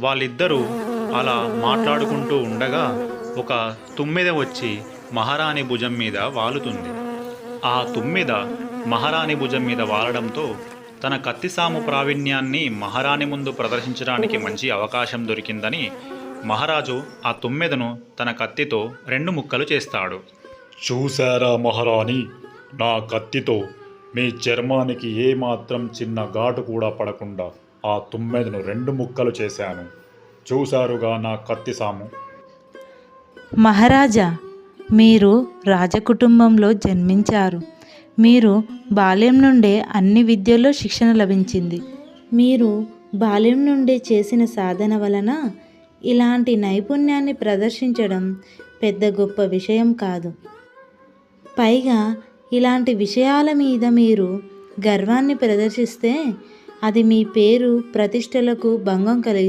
వాళ్ళిద్దరూ అలా మాట్లాడుకుంటూ ఉండగా ఒక తుమ్మెద వచ్చి మహారాణి భుజం మీద వాలుతుంది. ఆ తుమ్మెద మహారాణి భుజం మీద వాలడంతో తన కత్తిసాము ప్రావీణ్యాన్ని మహారాణి ముందు ప్రదర్శించడానికి మంచి అవకాశం దొరికిందని మహారాజు ఆ తుమ్మెదను తన కత్తితో 2 ముక్కలు చేస్తాడు. చూశారా మహారాణి, నా కత్తితో మీ చర్మానికి ఏమాత్రం చిన్న ఘాటు కూడా పడకుండా ఆ తుమ్మెదను 2 ముక్కలు చేశాను. చూశారుగా నా కత్తి సాము. మహారాజా, మీరు రాజకుటుంబంలో జన్మించారు. మీరు బాల్యం నుండే అన్ని విద్యల్లో శిక్షణ లభించింది. మీరు బాల్యం నుండే చేసిన సాధన వలన ఇలాంటి నైపుణ్యాన్ని ప్రదర్శించడం పెద్ద గొప్ప విషయం కాదు. పైగా ఇలాంటి విషయాల మీద మీరు గర్వాన్ని ప్రదర్శిస్తే అది మీ పేరు ప్రతిష్టలకు భంగం కలిగిస్తుంది.